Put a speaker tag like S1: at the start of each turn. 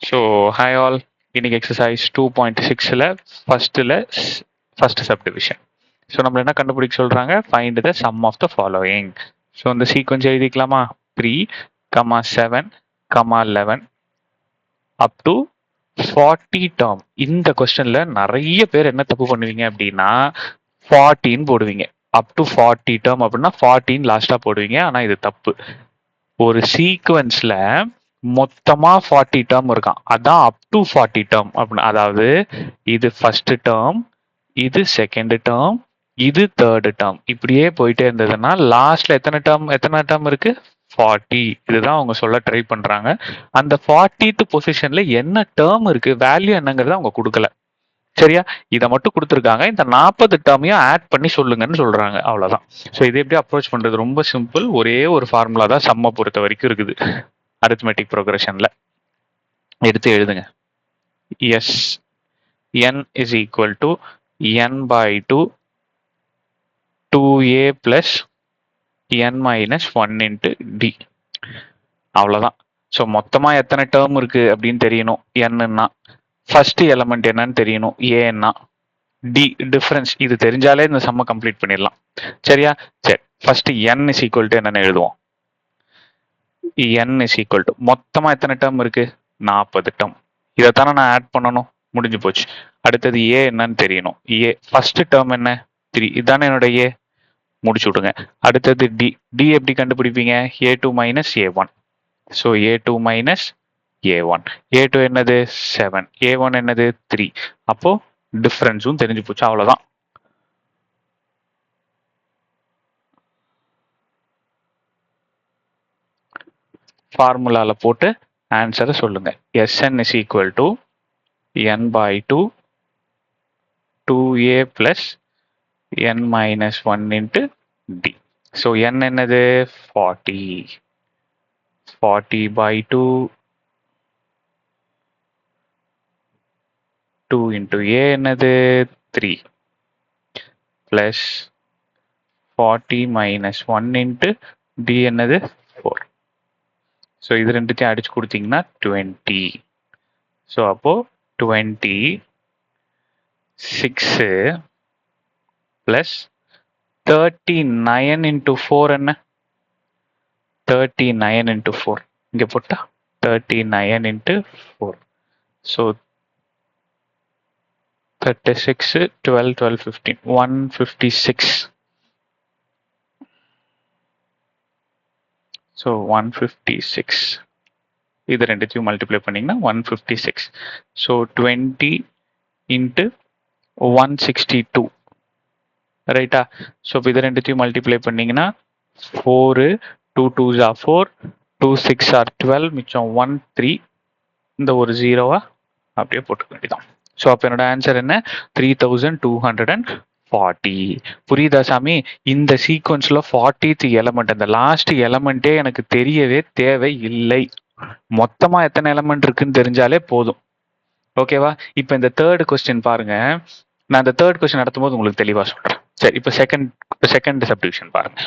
S1: So hi all, இன்னைக்கு exercise 2.6ல first subdivision. So நம்ம என்ன கண்டுபிடிக்க சொல்றாங்க? Find the sum of the following. So இந்த சீக்வன்ஸ் எழுதிக்கலாமா? 3, 7, 11 அப் டு 40 டேர்ம். இந்த கொஸ்டின்ல நிறைய பேர் என்ன தப்பு பண்ணுவீங்க அப்படின்னா 14 போடுவீங்க. அப் டு 40 டேர்ம் அப்படின்னா 14 லாஸ்டா போடுவீங்க. ஆனா இது தப்பு. ஒரு சீக்வன்ஸ்ல மொத்தமா 40 டேர்ம் இருக்கான், அதான் அப் டு 40 டேர்ம் அப்படின்னு. அதாவது இது ஃபர்ஸ்ட் டேர்ம், இது செகண்ட் டேர்ம், இது தேர்ட் டேர்ம், இப்படியே போயிட்டே இருந்ததுன்னா லாஸ்ட்ல எத்தனை டேர்ம் இருக்கு? 40. இதுதான் அவங்க சொல்ல ட்ரை பண்றாங்க. அந்த 40th பொசிஷன்ல என்ன டேர்ம் இருக்கு, வேல்யூ என்னங்கிறத அவங்க கொடுக்கல. சரியா? இதை மட்டும் கொடுத்துருக்காங்க. இந்த 40 டேர்மையும் ஆட் பண்ணி சொல்லுங்கன்னு சொல்றாங்க. அவ்வளவுதான். ஸோ இதை எப்படி அப்ரோச் பண்றது? ரொம்ப சிம்பிள். ஒரே ஒரு ஃபார்முலா தான் சம்மை பொறுத்த வரைக்கும் இருக்குது. அரித்மெட்டிக் ப்ரோக்ரஷன்ல எடுத்து எழுதுங்க. S n is equal to n by 2 2a plus n minus 1 into d. அவ்வளவுதான். ஸோ மொத்தமா எத்தனை டேர்ம் இருக்கு அப்படின்னு தெரியணும். என்னன்னா ஃபர்ஸ்ட் எலமெண்ட் என்னன்னு தெரியணும், ஏன்னா டி டிஃபரன்ஸ் இது தெரிஞ்சாலே இந்த சம்ம கம்ப்ளீட் பண்ணிடலாம். சரியா? சரி, first n is equal to என்னன்னு எழுதுவோம். n is equal to மொத்தமா எத்தனை டேர்ம் இருக்கு? 40 டேர்ம். இதைத்தானே நான் ஆட் பண்ணணும். முடிஞ்சு போச்சு. அடுத்தது ஏ என்னன்னு தெரியணும். ஏ ஃபர்ஸ்ட் டேர்ம் என்ன? 3. இதானே என்னோட ஏ. முடிச்சு விடுங்க. அடுத்தது டி. டி எப்படி கண்டுபிடிப்பீங்க? a2 minus a1. So a2 minus a1. a2 என்னது? 7. a1 என்னது? 3. அப்போ டிஃபரன்ஸும் தெரிஞ்சு போச்சு. அவ்வளவுதான். ஃபார்முலால போட்டு ஆன்சரை சொல்லுங்க. Sn is equal to n by 2 2a plus n minus 1 into d. So n என்னது? 40. 40 by 2 2 into a என்னது? 3 plus 40 minus 1 into d என்னது? 4. ஸோ இது ரெண்டுத்தையும் அடிச்சு கொடுத்தீங்கன்னா 20. ஸோ அப்போ 26 plus 39 into 4 என்ன? 39 into 4 இங்க போட்டா 39 into 4. ஸோ 36 12 12 15 156. ஸோ 156 இது ரெண்டுத்தையும் மல்டிப்ளை பண்ணீங்கன்னா 156. So 20 into 162. ரைட்டா? ஸோ இது ரெண்டுத்தையும் மல்டிப்ளை பண்ணீங்கன்னா 4 2 2s are 4 2 6 are 12 மிச்சம் 1 3. இந்த ஒரு ஜீரோவா அப்படியே போட்டுக்க வேண்டியதான். ஸோ அப்போ என்னோட ஆன்சர் என்ன? 3240. புரியுதா சாமி? இந்த சீக்வன்ஸ்ல 40th எலமெண்ட், அந்த லாஸ்ட் எலமெண்டே எனக்கு தெரியவே தேவை இல்லை. மொத்தமா எத்தனை எலமெண்ட் இருக்குன்னு தெரிஞ்சாலே போதும். ஓகேவா? இப்போ இந்த தேர்ட் கொஸ்டின் பாருங்க. நான் இந்த தேர்ட் கொஸ்டின் நடத்தும் போது உங்களுக்கு தெளிவா சொல்றேன். சரி, இப்போ செகண்ட் சப்டிவிஷன் பாருங்க.